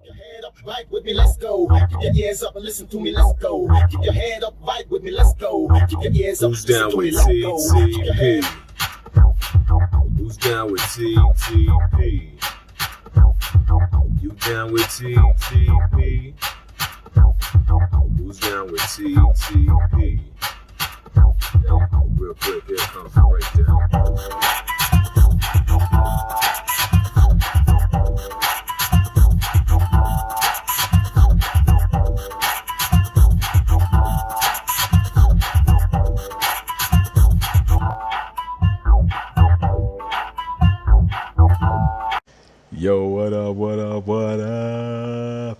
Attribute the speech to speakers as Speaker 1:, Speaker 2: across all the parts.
Speaker 1: your head up, right with me, let's go. Keep your ears up and listen to me, let's go. Keep your head up, right with me, let's go. Keep your ears up,
Speaker 2: Who's
Speaker 1: listen
Speaker 2: down
Speaker 1: to me,
Speaker 2: with
Speaker 1: let's go. Keep your head
Speaker 2: TTP? Who's down with TTP? You down with TTP? Who's down with TTP? Hey, real quick, here comes the breakdown. Yo, what up, what up, what up?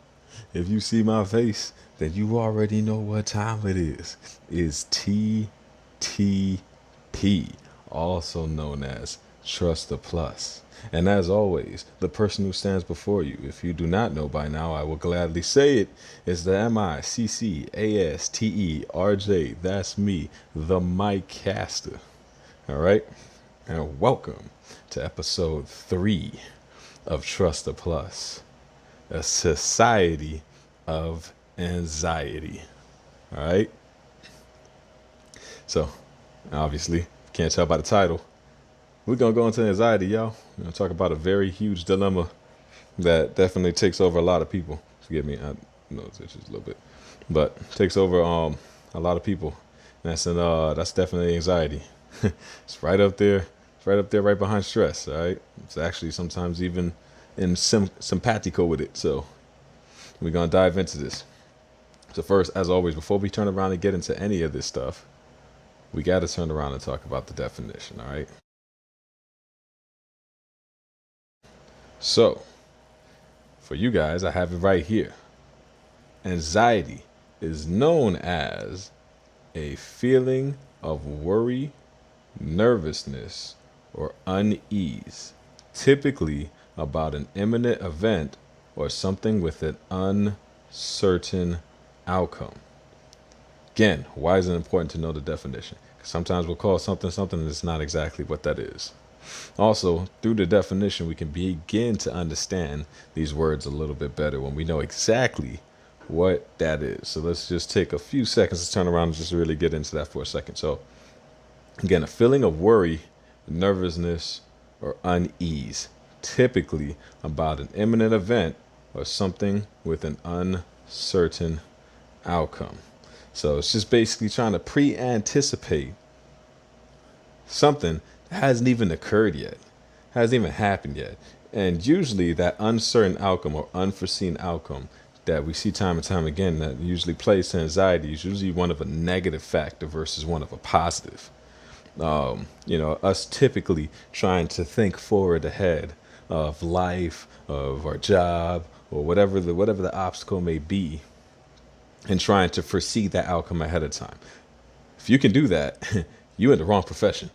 Speaker 2: If you see my face, then you already know what time it is. It's TTP, also known as Trust the Plus. And as always, the person who stands before you, if you do not know by now, I will gladly say it, is the MICCASTERJ. That's me, the Mike Caster. All right? And welcome to episode 3 of Trust the Plus, a society of anxiety. All right. So, obviously, can't tell by the title. We're gonna go into anxiety, y'all. We're gonna talk about a very huge dilemma that definitely takes over a lot of people. Forgive me, I know it's just a little bit, but takes over a lot of people. And that's definitely anxiety. It's right up there. It's right up there, right behind stress. All right. It's actually sometimes even in simpatico with it. So we're gonna dive into this. So first, as always, before we turn around and get into any of this stuff, we got to turn around and talk about the definition. All right. So for you guys, I have it right here. Anxiety is known as a feeling of worry, nervousness, or unease, typically about an imminent event or something with an uncertain outcome. Again, why is it important to know the definition? Because sometimes we'll call something something and it's not exactly what that is. Also, through the definition, we can begin to understand these words a little bit better when we know exactly what that is. So let's just take a few seconds to turn around and just really get into that for a second. So again, a feeling of worry, nervousness, or unease, typically about an imminent event or something with an uncertain outcome. So it's just basically trying to pre-anticipate something that hasn't even occurred yet, hasn't even happened yet. And usually that uncertain outcome or unforeseen outcome that we see time and time again that usually plays to anxiety is usually one of a negative factor versus one of a positive. Us typically trying to think forward ahead of life, of our job, or whatever the obstacle may be, and trying to foresee that outcome ahead of time. If you can do that, you in the wrong profession.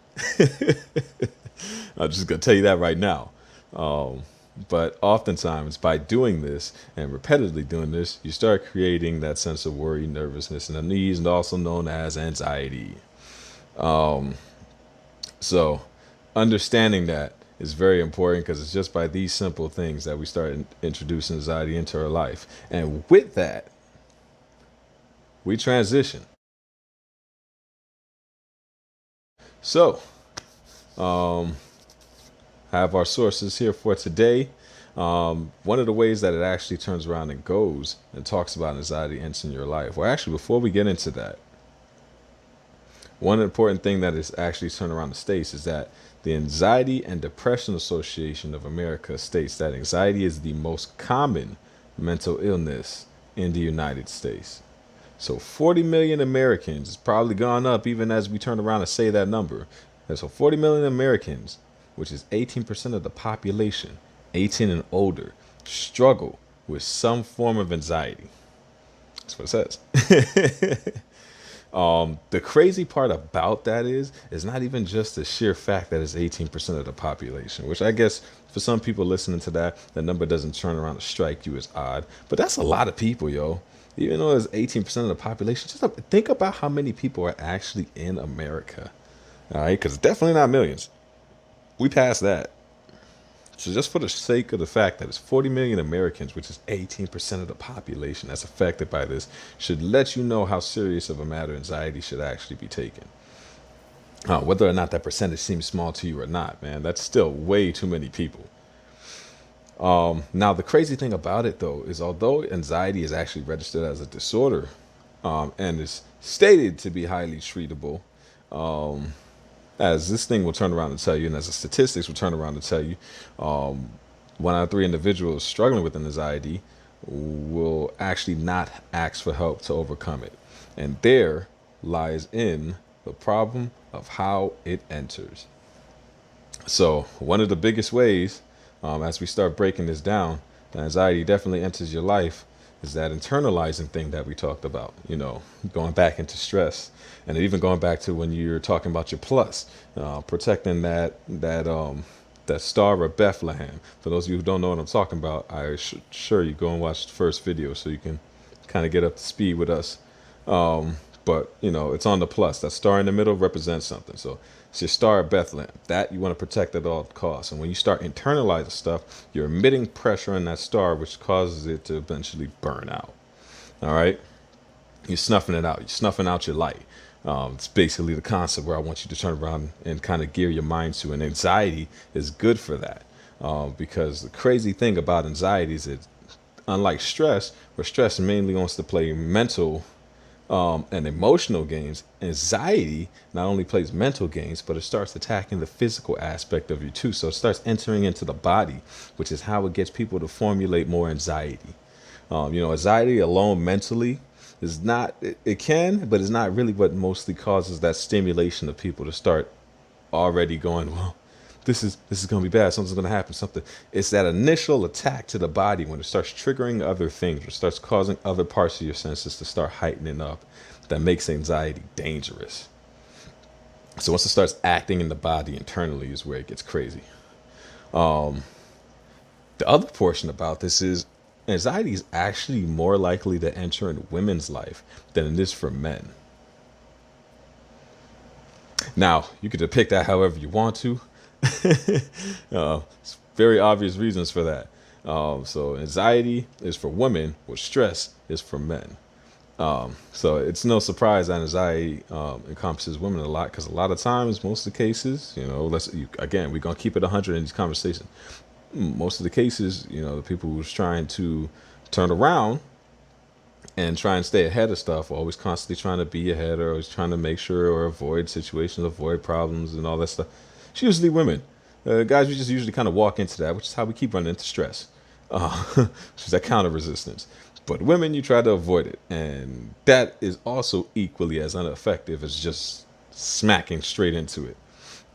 Speaker 2: I'm just gonna tell you that right now. But oftentimes, by doing this and repetitively doing this, you start creating that sense of worry, nervousness, and unease, and also known as anxiety. So, understanding that is very important because it's just by these simple things that we start introducing anxiety into our life. And with that, we transition. So, have our sources here for today. One of the ways that it actually turns around and goes and talks about anxiety entering your life. Well, actually, before we get into that, one important thing that is actually turned around the states is that the Anxiety and Depression Association of America states that anxiety is the most common mental illness in the United States. So 40 million Americans, it's probably gone up even as we turn around and say that number. And so 40 million Americans, which is 18% of the population, 18 and older, struggle with some form of anxiety. That's what it says. The crazy part about that is not even just the sheer fact that it's 18% of the population, which I guess for some people listening to that, the number doesn't turn around to strike you as odd. But that's a lot of people, yo. Even though it's 18% of the population, just think about how many people are actually in America. All right, because it's definitely not millions. We passed that. So just for the sake of the fact that it's 40 million Americans, which is 18% of the population that's affected by this, should let you know how serious of a matter anxiety should actually be taken. Whether or not that percentage seems small to you or not, man, that's still way too many people. Now, the crazy thing about it, though, is although anxiety is actually registered as a disorder and is stated to be highly treatable, as this thing will turn around and tell you, and as the statistics will turn around and tell you, 1 out of 3 individuals struggling with anxiety will actually not ask for help to overcome it. And there lies in the problem of how it enters. So one of the biggest ways, as we start breaking this down, that anxiety definitely enters your life is that internalizing thing that we talked about, going back into stress, and even going back to when you're talking about your plus, protecting that Star of Bethlehem. For those of you who don't know what I'm talking about, I sure you go and watch the first video so you can kind of get up to speed with us. But it's on the plus. That star in the middle represents something. So it's your Star of Bethlehem. That you want to protect at all costs. And when you start internalizing stuff, you're emitting pressure on that star, which causes it to eventually burn out. All right? You're snuffing it out. You're snuffing out your light. It's basically the concept where I want you to turn around and kind of gear your mind to. And anxiety is good for that. Because the crazy thing about anxiety is that, unlike stress, where stress mainly wants to play mental and emotional games, anxiety not only plays mental games, but it starts attacking the physical aspect of you too. So it starts entering into the body, which is how it gets people to formulate more anxiety. Anxiety alone mentally is not, it can, but it's not really what mostly causes that stimulation of people to start already going, well, this is going to be bad. Something's going to happen. It's that initial attack to the body when it starts triggering other things, or starts causing other parts of your senses to start heightening up, that makes anxiety dangerous. So once it starts acting in the body internally is where it gets crazy. The other portion about this is anxiety is actually more likely to enter in women's life than it is for men. Now, you could depict that however you want to. It's very obvious reasons for that. So anxiety is for women, where stress is for men. So it's no surprise that anxiety encompasses women a lot, because a lot of times, most of the cases, we're going to keep it 100 in these conversations. Most of the cases, the people who's trying to turn around and try and stay ahead of stuff, always constantly trying to be ahead, or always trying to make sure or avoid situations, avoid problems and all that stuff. It's usually women. Guys, we just usually kind of walk into that, which is how we keep running into stress, which is that counter resistance. But women, you try to avoid it. And that is also equally as ineffective as just smacking straight into it.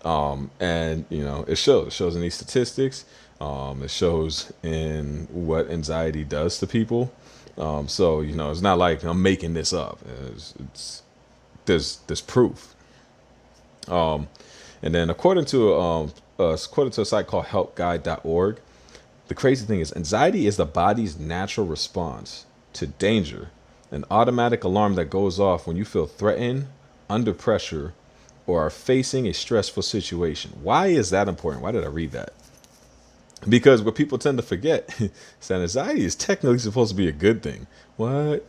Speaker 2: And, it shows. It shows in these statistics. It shows in what anxiety does to people. So, it's not like I'm making this up. There's proof. And then according to a site called helpguide.org, the crazy thing is anxiety is the body's natural response to danger, an automatic alarm that goes off when you feel threatened, under pressure, or are facing a stressful situation. Why is that important? Why did I read that? Because what people tend to forget is that anxiety is technically supposed to be a good thing. What?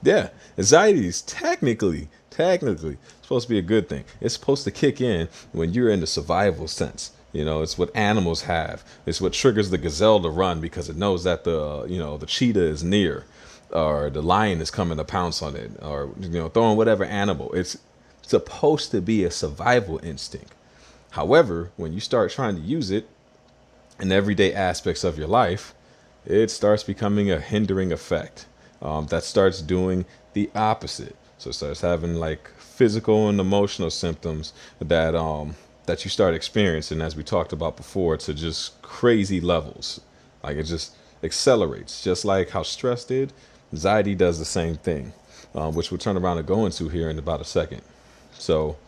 Speaker 2: Yeah, anxiety is technically supposed to be a good thing. It's supposed to kick in when you're in the survival sense. It's what animals have. It's what triggers the gazelle to run, because it knows that the cheetah is near, or the lion is coming to pounce on it, or throwing whatever animal. It's supposed to be a survival instinct. However, when you start trying to use it in everyday aspects of your life, it starts becoming a hindering effect. That starts doing the opposite. So it starts having like physical and emotional symptoms that you start experiencing, as we talked about before, to just crazy levels. Like it just accelerates, just like how stress did. Anxiety does the same thing, which we'll turn around and go into here in about a second. So,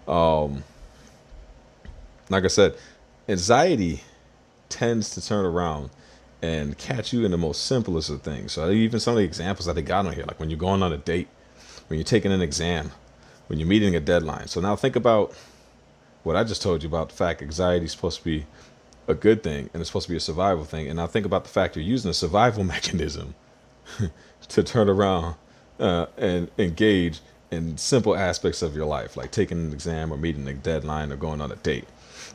Speaker 2: like I said, anxiety tends to turn around and catch you in the most simplest of things. So even some of the examples that they got on here, like when you're going on a date, when you're taking an exam, when you're meeting a deadline. So now think about what I just told you about the fact anxiety is supposed to be a good thing and it's supposed to be a survival thing. And now think about the fact you're using a survival mechanism to turn around and engage in simple aspects of your life, like taking an exam or meeting a deadline or going on a date,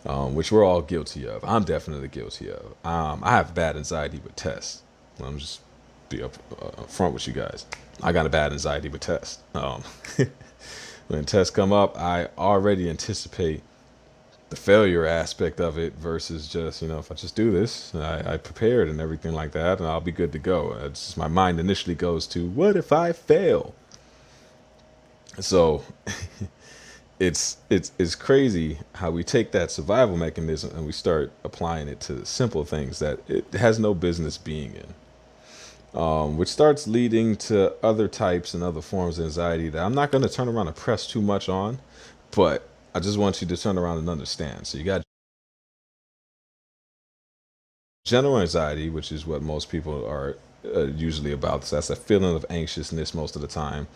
Speaker 2: which we're all guilty of. I'm definitely guilty of. I have bad anxiety with tests. I'm just be up front with you guys. I got a bad anxiety with tests. When tests come up, I already anticipate the failure aspect of it versus just, if I just do this, I prepared and everything like that, and I'll be good to go. It's just my mind initially goes to, what if I fail? So it's crazy how we take that survival mechanism and we start applying it to simple things that it has no business being in, which starts leading to other types and other forms of anxiety that I'm not going to turn around and press too much on, but I just want you to turn around and understand. So you got general anxiety, which is what most people are usually about. So that's a feeling of anxiousness most of the time.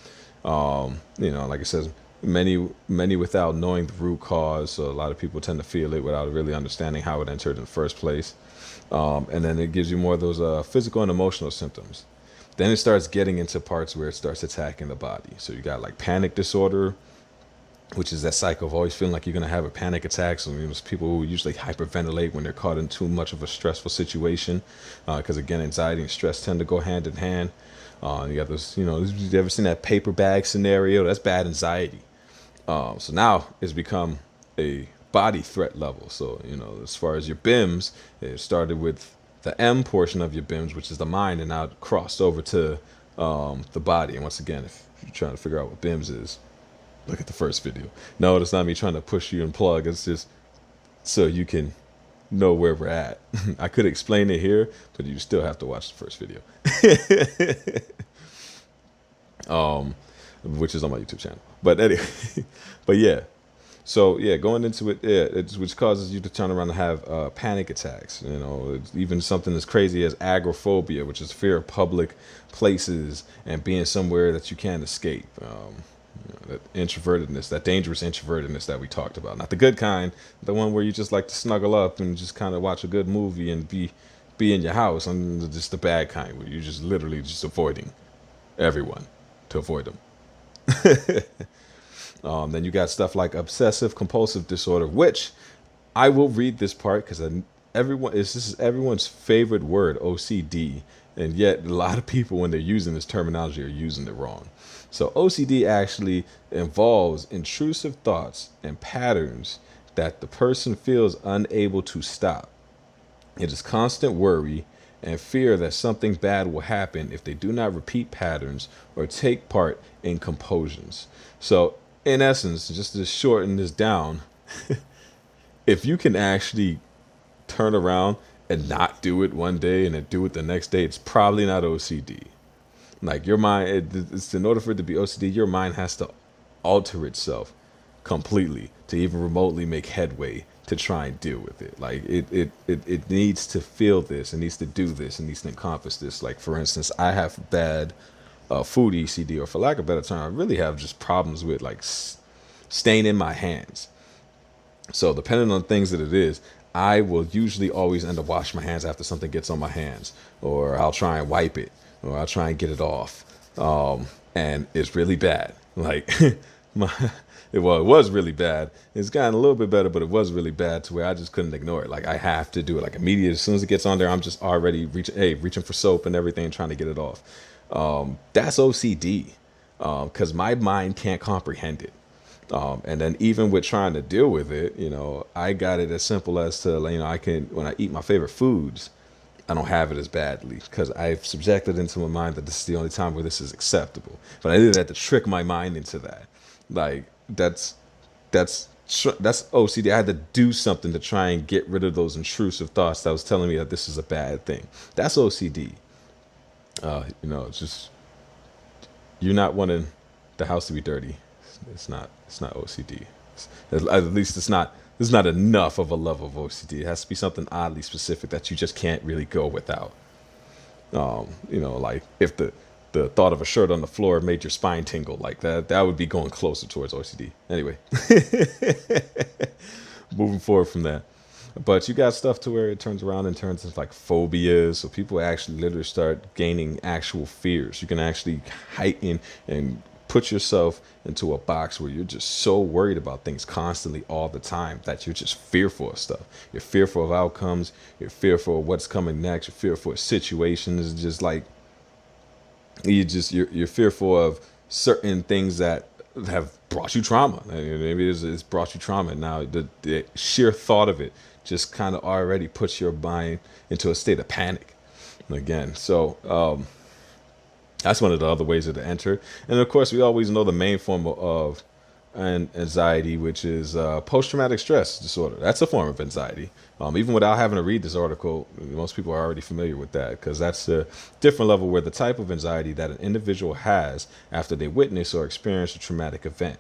Speaker 2: Like it says, many without knowing the root cause. So a lot of people tend to feel it without really understanding how it entered in the first place. And then it gives you more of those physical and emotional symptoms. Then it starts getting into parts where it starts attacking the body. So you got like panic disorder, which is that cycle of always feeling like you're going to have a panic attack. So people who usually hyperventilate when they're caught in too much of a stressful situation, because again, anxiety and stress tend to go hand in hand. You got those, you ever seen that paper bag scenario? That's bad anxiety. So now it's become a body threat level. So, as far as your BIMs, it started with the M portion of your BIMs, which is the mind, and now it crossed over to the body. And once again, if you're trying to figure out what BIMs is, look at the first video. No, it's not me trying to push you and plug. It's just so you can know where we're at. I could explain it here, but you still have to watch the first video, which is on my YouTube channel. But anyway, but yeah. So yeah, going into it, which causes you to turn around and have panic attacks. It's even something as crazy as agoraphobia, which is fear of public places and being somewhere that you can't escape. That introvertedness, that dangerous introvertedness that we talked about. Not the good kind, the one where you just like to snuggle up and just kind of watch a good movie and be in your house, and just the bad kind where you're just literally just avoiding everyone to avoid them. Then you got stuff like obsessive compulsive disorder, which I will read this part because this is everyone's favorite word, OCD, and yet a lot of people, when they're using this terminology, are using it wrong. So OCD actually involves intrusive thoughts and patterns that the person feels unable to stop. It is constant worry and fear that something bad will happen if they do not repeat patterns or take part in compulsions. So in essence, just to shorten this down, if you can actually turn around and not do it one day and then do it the next day, it's probably not OCD. Like your mind, it's in order for it to be OCD, your mind has to alter itself completely to even remotely make headway to try and deal with it. Like it needs to feel this, it needs to do this, it needs to encompass this. Like for instance, I have bad food ECD, or for lack of a better term, I really have just problems with like staining my hands. So depending on things that it is, I will usually always end up washing my hands after something gets on my hands, or I'll try and wipe it, or I'll try and get it off. And it's really bad. Like it was really bad. It's gotten a little bit better, but it was really bad to where I just couldn't ignore it. Like I have to do it. Like immediately, as soon as it gets on there, I'm just already reaching for soap and everything, trying to get it off. That's OCD, because my mind can't comprehend it. And then even with trying to deal with it, I got it as simple as to, I can, when I eat my favorite foods, I don't have it as badly because I've subjected into my mind that this is the only time where this is acceptable. But I did that to trick my mind into that. Like that's OCD. I had to do something to try and get rid of those intrusive thoughts that was telling me that this is a bad thing. That's OCD. It's just you're not wanting the house to be dirty. It's not OCD. At least it's not enough of a level of OCD. It has to be something oddly specific that you just can't really go without. Like if the thought of a shirt on the floor made your spine tingle, like that would be going closer towards OCD. Anyway, moving forward from that. But you got stuff to where it turns around and turns into like phobias. So people actually literally start gaining actual fears. You can actually heighten and put yourself into a box where you're just so worried about things constantly all the time that you're just fearful of stuff. You're fearful of outcomes. You're fearful of what's coming next. You're fearful of situations. It's just like you're fearful of certain things that have brought you trauma. I mean, maybe it's brought you trauma. Now the sheer thought of it just kind of already puts your mind into a state of panic again. So that's one of the other ways of the enter. And of course, we always know the main form of anxiety, which is post-traumatic stress disorder. That's a form of anxiety. Even without having to read this article, most people are already familiar with that because that's a different level where the type of anxiety that an individual has after they witness or experience a traumatic event.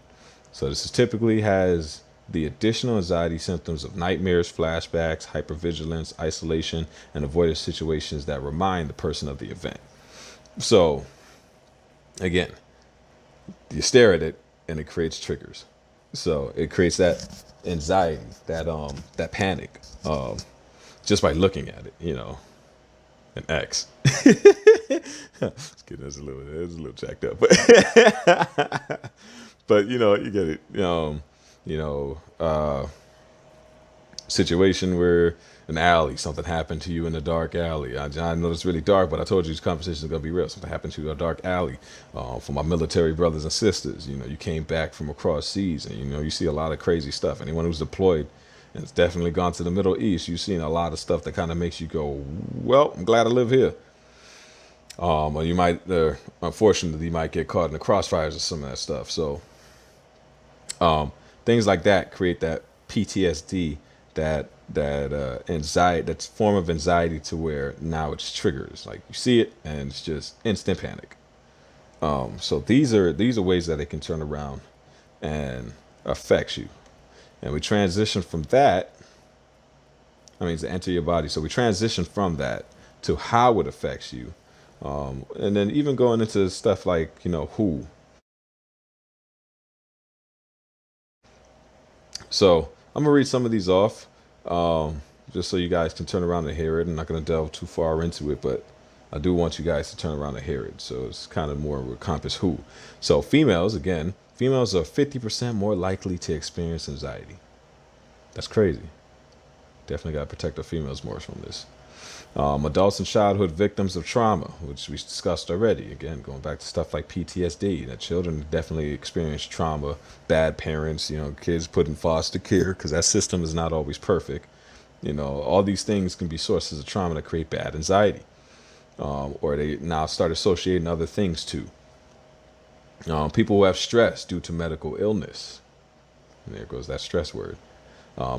Speaker 2: So this is typically has the additional anxiety symptoms of nightmares, flashbacks, hypervigilance, isolation, and avoidance situations that remind the person of the event. So again, you stare at it and it creates triggers. So it creates that anxiety, that panic, just by looking at it, an X. It's kidding, it's a little jacked up, but you get it. You know, situation where an alley, something happened to you in a dark alley. I know it's really dark, but I told you this conversation is gonna be real. Something happened to you in a dark alley. For my military brothers and sisters, you came back from across seas, and you see a lot of crazy stuff. Anyone who's deployed and it's definitely gone to the Middle East, you've seen a lot of stuff that kind of makes you go, "Well, I'm glad I live here." Or you might, unfortunately, you might get caught in the crossfires of some of that stuff. So things like that create that PTSD, that anxiety, that form of anxiety to where now it's triggers. Like you see it and it's just instant panic. So these are ways that it can turn around and affect you. And we transition from that. I mean, to enter your body. So we transition from that to how it affects you. And then even going into stuff like, who. So I'm gonna read some of these off, just so you guys can turn around and hear it. I'm not gonna delve too far into it, but I do want you guys to turn around and hear it. So it's kind of more encompass who. So females are 50% more likely to experience anxiety. That's crazy. Definitely got to protect the females more from this. Adults and childhood victims of trauma, which we discussed already. Again, going back to stuff like PTSD, that children definitely experience trauma, bad parents, kids put in foster care because that system is not always perfect. All these things can be sources of trauma that create bad anxiety, or they now start associating other things too. People who have stress due to medical illness. And there goes that stress word.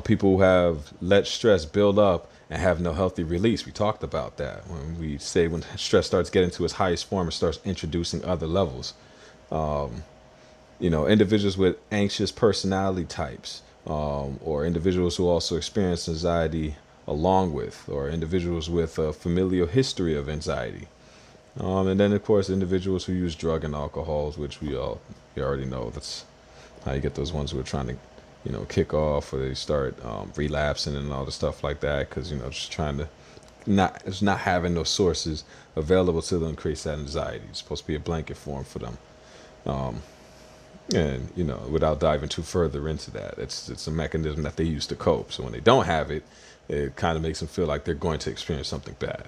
Speaker 2: People who have let stress build up and have no healthy release. We talked about that when we say when stress starts getting to its highest form, it starts introducing other levels. Individuals with anxious personality types, or individuals who also experience anxiety along with, or individuals with a familial history of anxiety. And then, of course, individuals who use drug and alcohols, which we already know. That's how you get those ones who are trying to kick off, or they start relapsing and all the stuff like that, because just trying to not having those sources available to them creates that anxiety. It's supposed to be a blanket form for them, and without diving too further into that, it's a mechanism that they use to cope. So when they don't have it, it kind of makes them feel like they're going to experience something bad.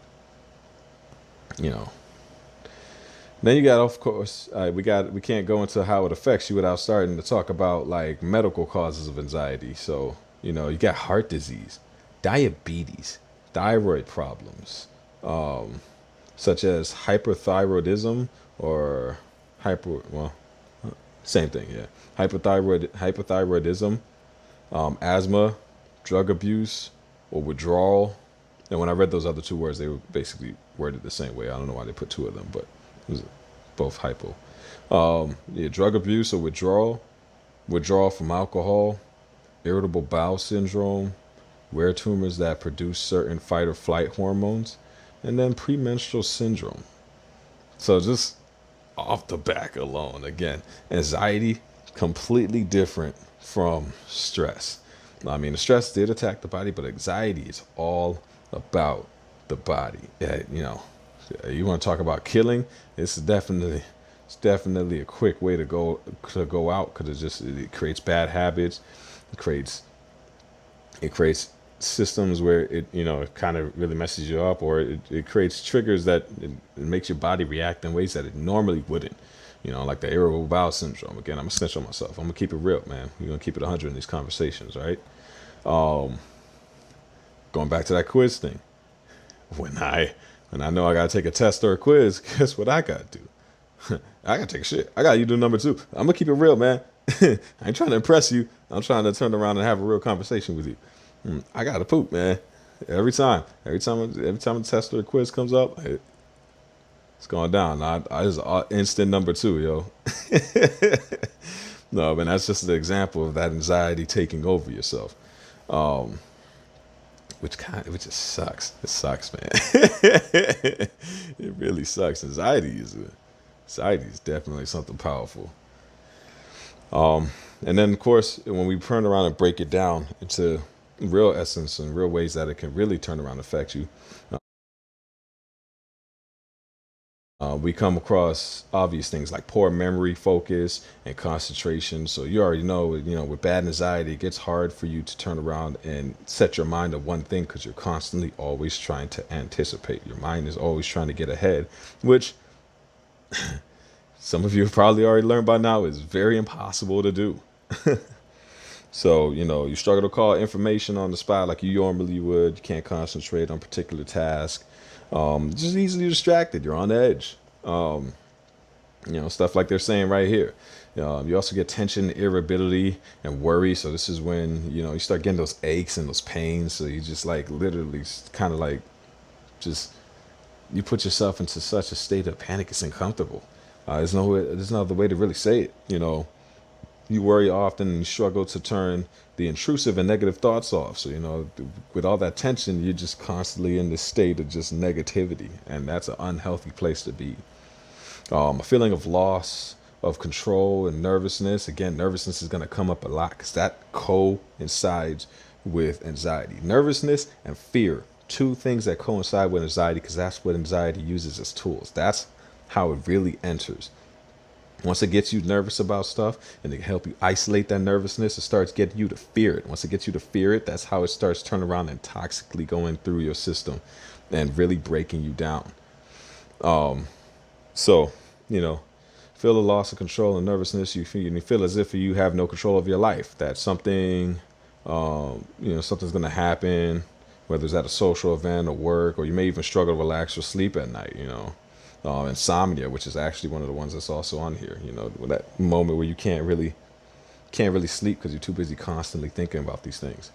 Speaker 2: Then you got, of course, we can't go into how it affects you without starting to talk about like medical causes of anxiety. So you got heart disease, diabetes, thyroid problems, such as hyperthyroidism or same thing, yeah, hypothyroidism, asthma, drug abuse, or withdrawal. And when I read those other two words, they were basically worded the same way. I don't know why they put two of them, but it was both hypo. Drug abuse or withdrawal from alcohol, irritable bowel syndrome, rare tumors that produce certain fight or flight hormones, and then premenstrual syndrome. So just off the back alone, again, anxiety completely different from stress. I mean, the stress did attack the body, but anxiety is all about the body. Yeah, you want to talk about killing? It's definitely a quick way to go out, because it creates bad habits. It creates systems where it kind of really messes you up, or it creates triggers that it makes your body react in ways that it normally wouldn't. Like the irritable bowel syndrome. Again, I'm gonna snitch on myself. I'm gonna keep it real, man. We're gonna keep it 100 in these conversations, right? Going back to that quiz thing. When I know I gotta take a test or a quiz, guess what I gotta do? I gotta take a shit. I gotta do number two. I'm gonna keep it real, man. I ain't trying to impress you. I'm trying to turn around and have a real conversation with you. I gotta poop, man. Every time a test or a quiz comes up, it's going down. I just instant number two, yo. No, man, that's just an example of that anxiety taking over yourself. Which just sucks. It sucks, man. It really sucks. Anxiety is definitely something powerful. And then of course, when we turn around and break it down into real essence and real ways that it can really turn around and affect you, we come across obvious things like poor memory, focus, and concentration. So you already know, with bad anxiety, it gets hard for you to turn around and set your mind to one thing, because you're constantly always trying to anticipate. Your mind is always trying to get ahead, which some of you have probably already learned by now is very impossible to do. So, you struggle to call information on the spot like you normally would. You can't concentrate on particular tasks. Just easily distracted. You're on edge. Stuff like they're saying right here. You also get tension, irritability, and worry. So this is when, you start getting those aches and those pains. So you just like literally kind of like just, you put yourself into such a state of panic. It's uncomfortable. There's no other way to really say it. You worry often and you struggle to turn the intrusive and negative thoughts off. So, with all that tension, you're just constantly in this state of just negativity. And that's an unhealthy place to be. A feeling of loss of control and nervousness. Again, nervousness is going to come up a lot because that coincides with anxiety. Nervousness and fear. Two things that coincide with anxiety, because that's what anxiety uses as tools. That's how it really enters. Once it gets you nervous about stuff and it help you isolate that nervousness, it starts getting you to fear it. Once it gets you to fear it, that's how it starts turning around and toxically going through your system and really breaking you down. So, feel the loss of control and nervousness. You feel as if you have no control of your life, that something, something's going to happen, whether it's at a social event or work, or you may even struggle to relax or sleep at night, insomnia, which is actually one of the ones that's also on here. That moment where you can't really sleep because you're too busy constantly thinking about these things.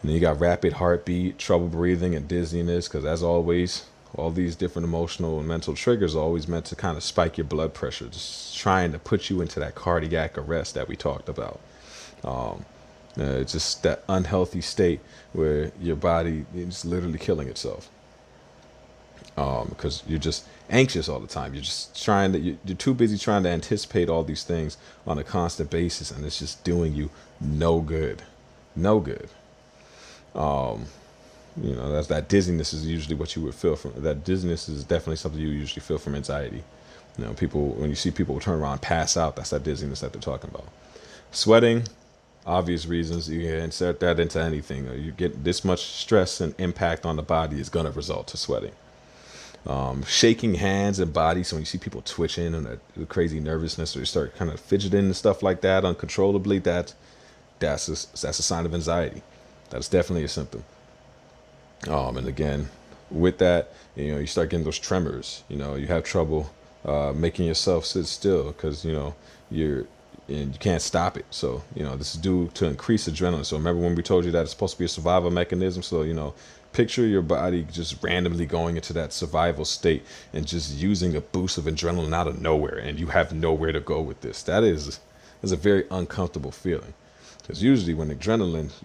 Speaker 2: And then you got rapid heartbeat, trouble breathing, and dizziness, because as always, all these different emotional and mental triggers are always meant to kind of spike your blood pressure, just trying to put you into that cardiac arrest that we talked about. It's just that unhealthy state where your body is literally killing itself. Because you're just anxious all the time. You're just you're too busy trying to anticipate all these things on a constant basis, and it's just doing you no good. No good. That's that dizziness is usually what you would feel from that. Dizziness is definitely something you usually feel from anxiety. When you see people turn around and pass out, that's that dizziness that they're talking about. Sweating, obvious reasons. You can insert that into anything. You get this much stress and impact on the body is going to result to sweating. Shaking hands and body. So when you see people twitching and the crazy nervousness, or you start kind of fidgeting and stuff like that uncontrollably, that's a sign of anxiety. That's definitely a symptom. And again, with that, you start getting those tremors. You have trouble making yourself sit still because you can't stop it. So this is due to increased adrenaline. So remember when we told you that it's supposed to be a survival mechanism. So picture your body just randomly going into that survival state and just using a boost of adrenaline out of nowhere, and you have nowhere to go with this. That is a very uncomfortable feeling. Because usually when you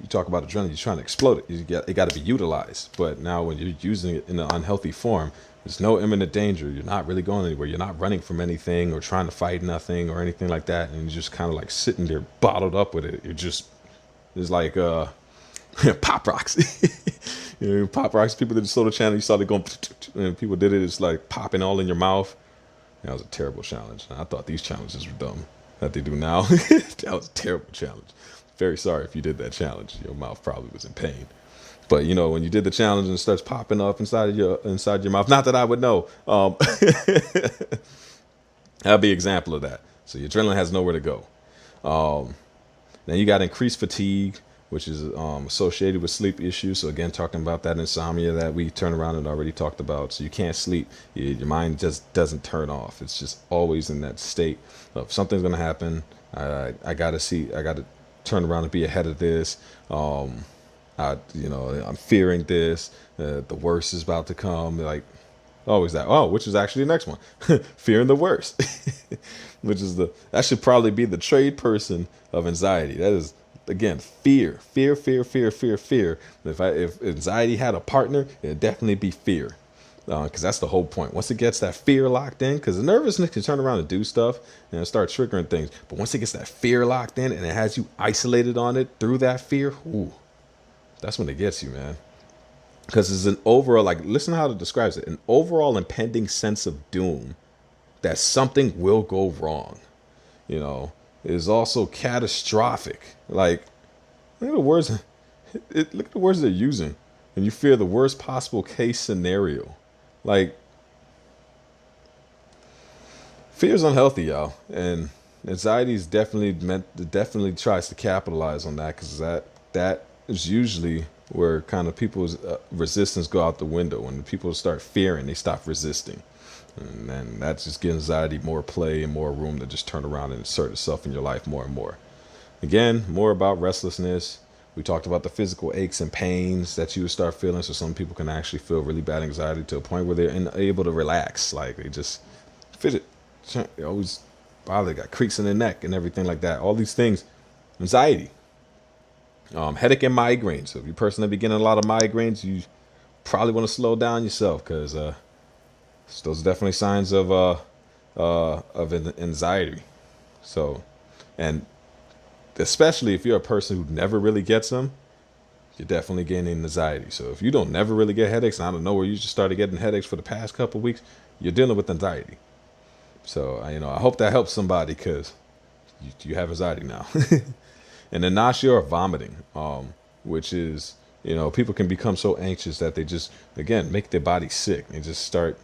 Speaker 2: talk about adrenaline, you're trying to explode it. It got to be utilized. But now when you're using it in an unhealthy form, there's no imminent danger. You're not really going anywhere. You're not running from anything or trying to fight nothing or anything like that. And you're just kind of like sitting there bottled up with it. It's It's like pop rocks. Pop rocks. People did the soda challenge. You saw they going, and people did it. It's like popping all in your mouth. That was a terrible challenge. I thought these challenges were dumb that they do now. That was a terrible challenge. Very sorry if you did that challenge. Your mouth probably was in pain. But when you did the challenge and it starts popping up inside your mouth. Not that I would know. That'll be an example of that. So your adrenaline has nowhere to go. Then you got increased fatigue, which is associated with sleep issues. So again, talking about that insomnia that we turned around and already talked about. So you can't sleep. Your mind just doesn't turn off. It's just always in that state of something's going to happen. I got to turn around and be ahead of this. I'm fearing this. The worst is about to come. Like always that. Oh, which is actually the next one. Fearing the worst, that should probably be the trade person of anxiety. That is, again, fear. If anxiety had a partner, it'd definitely be fear. Because that's the whole point. Once it gets that fear locked in, because the nervousness can turn around and do stuff and start triggering things. But once it gets that fear locked in and it has you isolated on it through that fear, ooh, that's when it gets you, man. Because it's an overall, like, listen to how it describes it, an overall impending sense of doom that something will go wrong. It is also catastrophic. Like, look at the words. Look at the words they're using. And you fear the worst possible case scenario. Like, fear is unhealthy, y'all. And anxiety is definitely tries to capitalize on that, because that is usually where kind of people's resistance go out the window. When people start fearing, they stop resisting. And then that just gives anxiety more play and more room to just turn around and insert itself in your life more and more. Again, more about restlessness. We talked about the physical aches and pains that you would start feeling. So some people can actually feel really bad anxiety to a point where they're unable to relax. Like they just fidget. They always bother. They got creaks in their neck and everything like that. All these things. Anxiety. Headache and migraines. So if you're a person that be getting a lot of migraines, you probably want to slow down yourself, because those are definitely signs of anxiety. So, and especially if you're a person who never really gets them, you're definitely getting anxiety. So if you don't never really get headaches, and I don't know where you just started getting headaches for the past couple of weeks, you're dealing with anxiety. So I hope that helps somebody, because you have anxiety now. And then nausea or vomiting, which is, people can become so anxious that they just, again, make their body sick. They just start,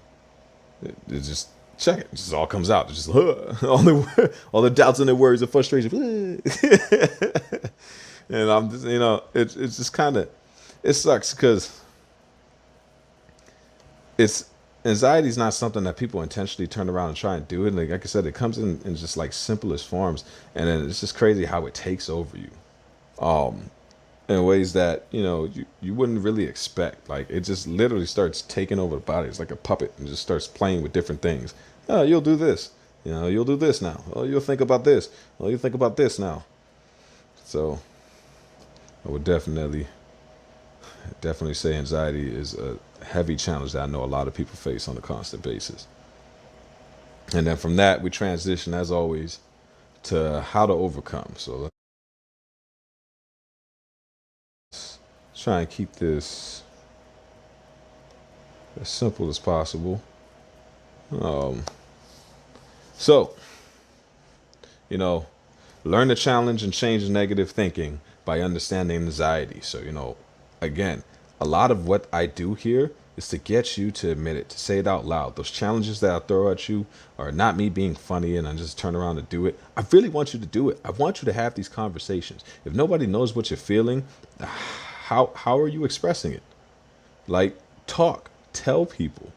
Speaker 2: they just check it. It just all comes out. It's just all the doubts and the worries and frustration. And I'm just, it's just kind of, it sucks, because anxiety is not something that people intentionally turn around and try and do it. Like I said, it comes in just like simplest forms, and then it's just crazy how it takes over you, in ways that you wouldn't really expect. Like it just literally starts taking over the body. It's like a puppet, and just starts playing with different things. Oh, you'll do this. You'll do this now. Oh, you'll think about this. Oh, you'll think about this now. So I would definitely say anxiety is a heavy challenge that I know a lot of people face on a constant basis. And then from that, we transition, as always, to how to overcome. So let's try and keep this as simple as possible. So, learn to challenge and change negative thinking by understanding anxiety. So, again, a lot of what I do here is to get you to admit it, to say it out loud. Those challenges that I throw at you are not me being funny and I just turn around and do it. I really want you to do it. I want you to have these conversations. If nobody knows what you're feeling, how are you expressing it? Like, talk, tell people.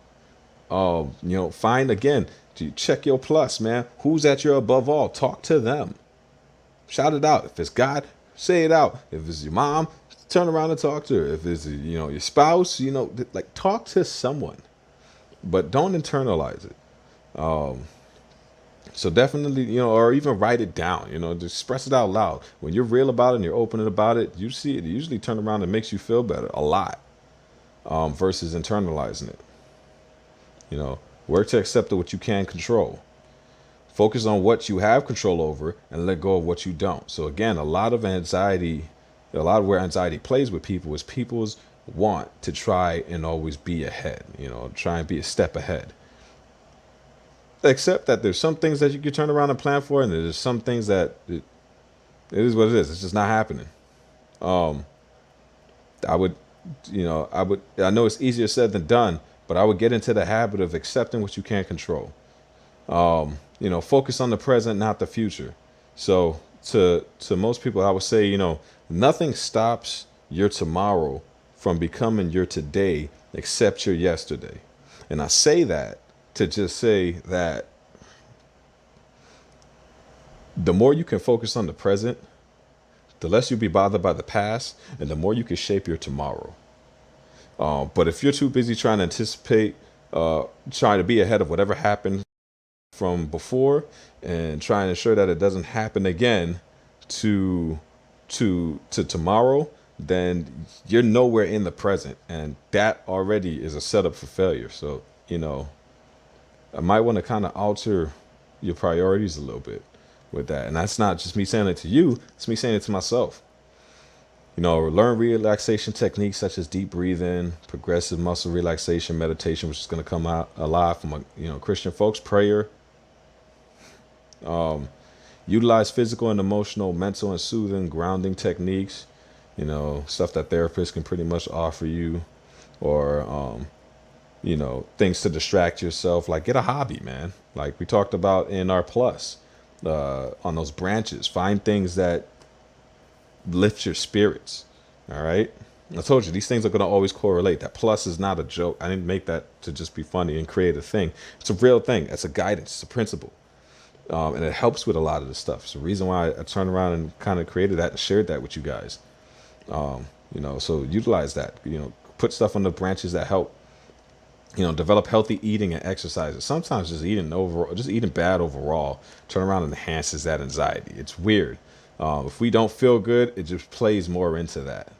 Speaker 2: Find, again, check your plus, man. Who's at your above all? Talk to them. Shout it out. If it's God, say it out. If it's your mom, turn around and talk to her. If it's your spouse, like talk to someone, but don't internalize it. So definitely, or even write it down. Just express it out loud. When you're real about it and you're open about it, you see it usually turn around and makes you feel better a lot, versus internalizing it. Work to accept what you can control. Focus on what you have control over and let go of what you don't. So again, a lot of anxiety A lot of where anxiety plays with people is people's want to try and always be ahead, try and be a step ahead. Except that there's some things that you can turn around and plan for, and there's some things that it is what it is. It's just not happening. I would, I know it's easier said than done, but I would get into the habit of accepting what you can't control. Focus on the present, not the future. So to most people, I would say, nothing stops your tomorrow from becoming your today except your yesterday. And I say that to just say that the more you can focus on the present, the less you'll be bothered by the past, and the more you can shape your tomorrow. But if you're too busy trying to anticipate, trying to be ahead of whatever happened from before, and trying to ensure that it doesn't happen again to tomorrow, then you're nowhere in the present, and that already is a setup for failure. So I might want to kind of alter your priorities a little bit with that. And that's not just me saying it to you, it's me saying it to myself. Learn relaxation techniques such as deep breathing, progressive muscle relaxation, meditation, which is going to come out a lot from Christian folks, prayer. Utilize physical and emotional, mental and soothing grounding techniques, stuff that therapists can pretty much offer you, or things to distract yourself, like get a hobby, man. Like we talked about in our plus, on those branches, find things that lift your spirits. All right. I told you these things are going to always correlate. That plus is not a joke. I didn't make that to just be funny and create a thing. It's a real thing. It's a guidance. It's a principle. And it helps with a lot of the stuff. It's the reason why I turned around and kind of created that and shared that with you guys. So utilize that, put stuff on the branches that help, develop healthy eating and exercises. Sometimes just eating bad overall, turn around and enhances that anxiety. It's weird. If we don't feel good, it just plays more into that.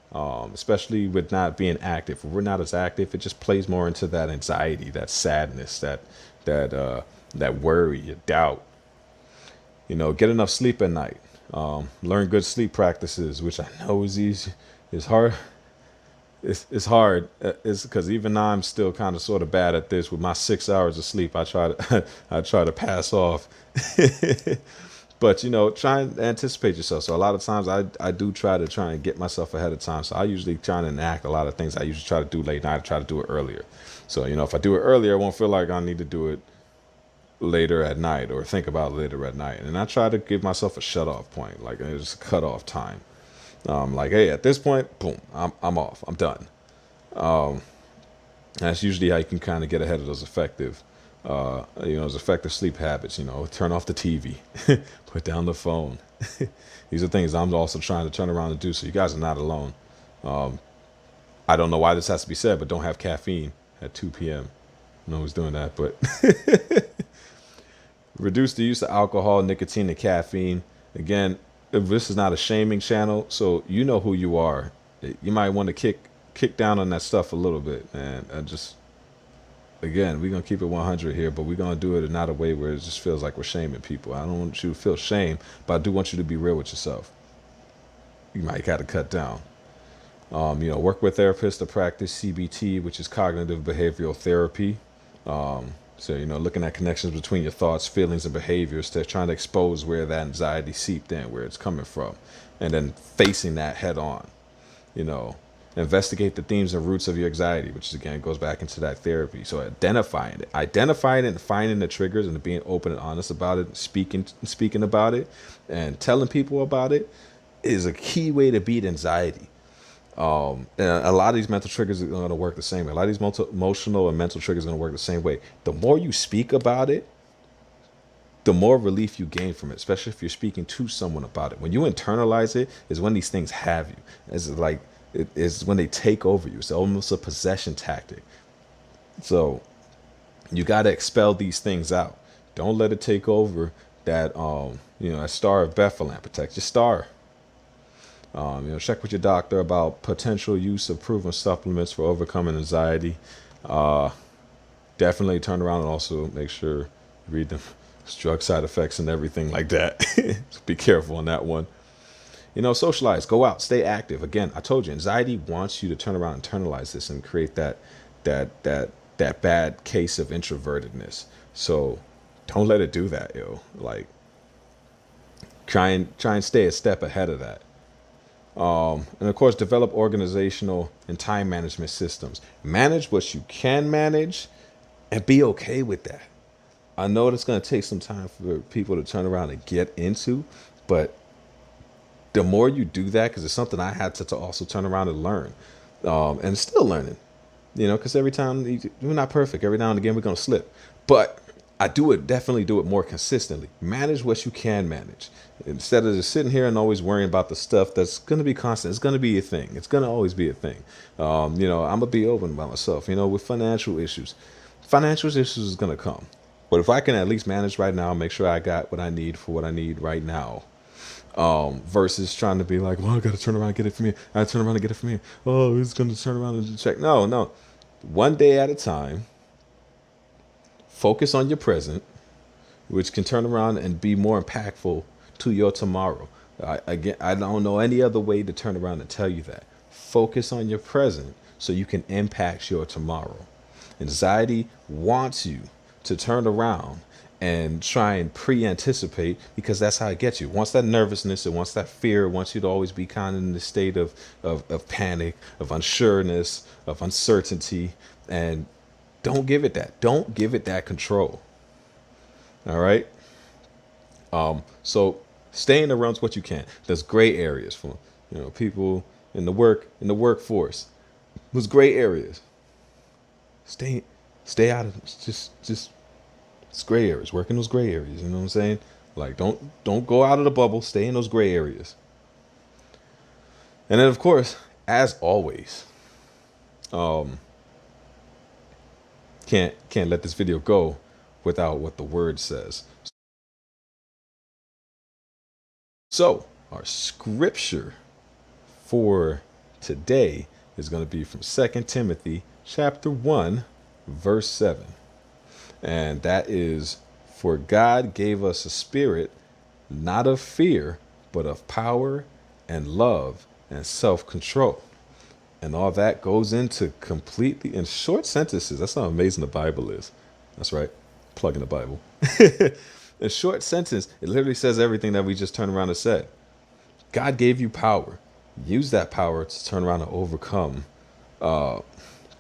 Speaker 2: Especially with not being active. If we're not as active, it just plays more into that anxiety, that sadness, that worry, doubt. Get enough sleep at night. Learn good sleep practices, which I know is easy. It's hard. It's hard. It's because even now I'm still kind of sort of bad at this. With my 6 hours of sleep, I try to pass off. But try and anticipate yourself. So a lot of times I do try and get myself ahead of time. So I usually try and enact a lot of things I usually try to do late night. I try to do it earlier. So if I do it earlier, I won't feel like I need to do it later at night or think about it later at night. And I try to give myself a shut off point, like it's a cut off time. Like, hey, at this point, boom, I'm off. I'm done. That's usually how you can kind of get ahead of those effective sleep habits. Turn off the TV, put down the phone. These are things I'm also trying to turn around and do. So you guys are not alone. I don't know why this has to be said, but don't have caffeine at 2 p.m. No one's doing that, but reduce the use of alcohol, nicotine, and caffeine. Again, this is not a shaming channel, so you know who you are. You might want to kick down on that stuff a little bit, and again, we're gonna keep it 100 here, but we're gonna do it in not a way where it just feels like we're shaming people. I don't want you to feel shame, but I do want you to be real with yourself. You might gotta cut down. Work with therapists to practice CBT, which is cognitive behavioral therapy. So, looking at connections between your thoughts, feelings, and behaviors, to trying to expose where that anxiety seeped in, where it's coming from, and then facing that head on. Investigate the themes and roots of your anxiety, which again goes back into that therapy. So identifying it and finding the triggers and being open and honest about it, speaking about it, and telling people about it is a key way to beat anxiety. And a lot of these mental triggers are going to work the same way. A lot of these emotional and mental triggers are going to work the same way. The more you speak about it, the more relief you gain from it, especially if you're speaking to someone about it. When you internalize it is when these things have you. It's like it is when they take over you. It's almost a possession tactic. So you got to expel these things out. Don't let it take over that, a star of Bethlehem. Protect your star. Check with your doctor about potential use of proven supplements for overcoming anxiety. Definitely turn around and also make sure you read them drug side effects and everything like that. So be careful on that one. Socialize, go out, stay active. Again, I told you, anxiety wants you to turn around and internalize this and create that bad case of introvertedness. So don't let it do that, yo. Like, try and stay a step ahead of that. And of course, develop organizational and time management systems. Manage what you can manage and be okay with that. I know it's going to take some time for people to turn around and get into, but the more you do that, because it's something I had to also turn around and learn, and still learning, because every time we're not perfect. Every now and again, we're going to slip, but I definitely do it more consistently. Manage what you can manage instead of just sitting here and always worrying about the stuff that's going to be constant. It's going to be a thing. It's going to always be a thing. I'm going to be open about myself, with financial issues. Financial issues is going to come. But if I can at least manage right now, make sure I got what I need for what I need right now, versus trying to be like, well, I got to turn around and get it from here. I got to turn around and get it from here. Oh, it's going to turn around and check. No. One day at a time. Focus on your present, which can turn around and be more impactful to your tomorrow. I don't know any other way to turn around and tell you that. Focus on your present so you can impact your tomorrow. Anxiety wants you to turn around and try and pre-anticipate, because that's how it gets you. Once that nervousness and once that fear wants you to always be kind of in the state of panic, of unsureness, of uncertainty, and don't give it that. Don't give it that control. All right. So stay in the realms what you can. There's gray areas for people in the workforce. There's gray areas. Stay out of just it's gray areas. Work in those gray areas. You know what I'm saying? Like don't go out of the bubble. Stay in those gray areas. And then of course, as always, can't let this video go without what the word says. So our scripture for today is going to be from 2 Timothy chapter 1 verse 7. And that is, for God gave us a spirit not of fear, but of power and love and self-control. And all that goes into completely in short sentences. That's how amazing the Bible is. That's right. Plug in the Bible. In short sentence, it literally says everything that we just turned around and said. God gave you power. Use that power to turn around and overcome the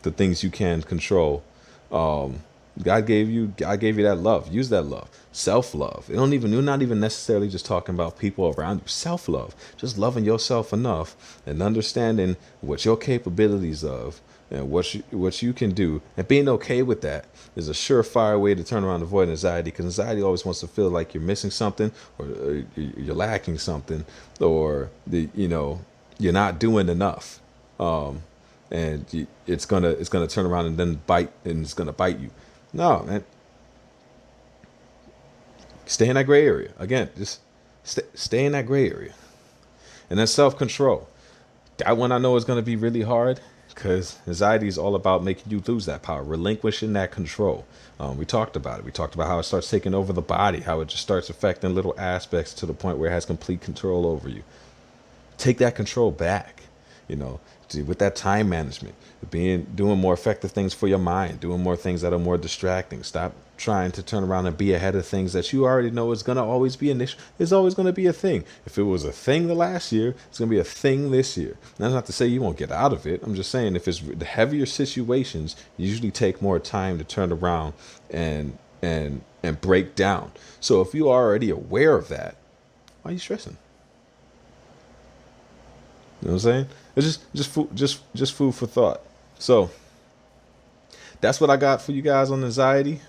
Speaker 2: things you can control. God gave you that love. Use that love. Self-love. You're not even necessarily just talking about people around you. Self-love. Just loving yourself enough and understanding what your capabilities of and what you can do, and being okay with that is a surefire way to turn around and avoid anxiety, because anxiety always wants to feel like you're missing something, or you're lacking something, or you're not doing enough. And it's gonna turn around and then bite, and it's gonna bite you. No, man. Stay in that gray area. Again, just stay in that gray area. And then self-control. That one I know is gonna be really hard, because anxiety is all about making you lose that power, relinquishing that control. We talked about it. We talked about how it starts taking over the body, how it just starts affecting little aspects to the point where it has complete control over you. Take that control back, with that time management, doing more effective things for your mind, doing more things that are more distracting. Stop trying to turn around and be ahead of things that you already know is going to always be an issue. It's always going to be a thing. If it was a thing the last year, it's going to be a thing this year. That's not to say you won't get out of it. I'm just saying, if it's the heavier situations, you usually take more time to turn around and break down. So if you're already aware of that, why are you stressing? You know what I'm saying? It's just food for thought. So that's what I got for you guys on anxiety.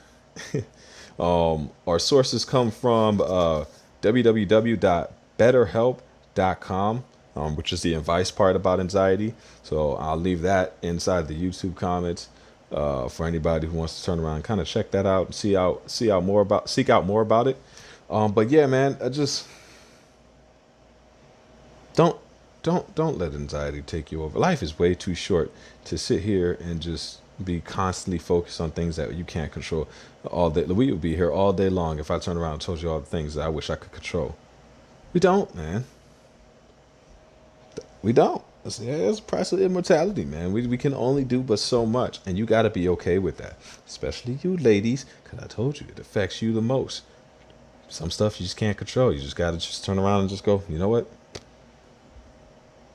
Speaker 2: Our sources come from www.betterhelp.com, which is the advice part about anxiety. So I'll leave that inside the YouTube comments for anybody who wants to turn around and kind of check that out and seek out more about it. But yeah, man, I just don't let anxiety take you over. Life is way too short to sit here and just be constantly focused on things that you can't control all day. We would be here all day long if I turned around and told you all the things that I wish I could control. We don't, man. We don't. It's the price of immortality, man. We can only do but so much, and you got to be okay with that, especially you ladies, because I told you it affects you the most. Some stuff you just can't control. You just got to just turn around and just go, you know what?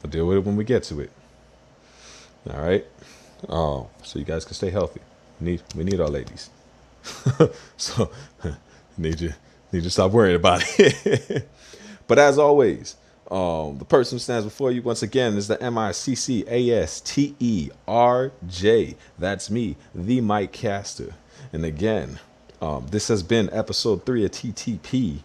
Speaker 2: We'll deal with it when we get to it. All right. So you guys can stay healthy. We need our ladies. So need you need to stop worrying about it. But as always, the person who stands before you once again is the MICCASTERJ. That's me, the Mike Caster. And again, this has been episode 3 of TTP,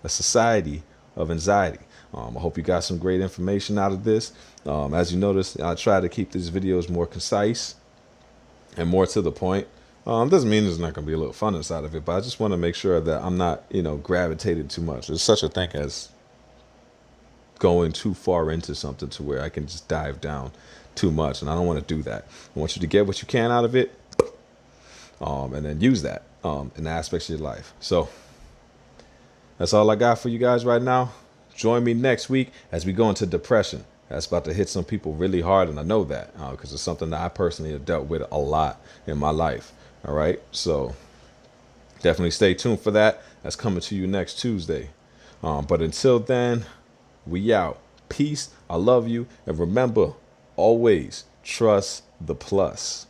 Speaker 2: a Society of Anxiety. I hope you got some great information out of this. As you notice, I try to keep these videos more concise and more to the point. Doesn't mean there's not going to be a little fun inside of it, but I just want to make sure that I'm not, gravitated too much. There's such a thing as going too far into something to where I can just dive down too much, and I don't want to do that. I want you to get what you can out of it, and then use that in the aspects of your life. So that's all I got for you guys right now. Join me next week as we go into depression. That's about to hit some people really hard, and I know that because it's something that I personally have dealt with a lot in my life. All right, so definitely stay tuned for that. That's coming to you next Tuesday. But until then, we out. Peace. I love you. And remember, always trust the plus.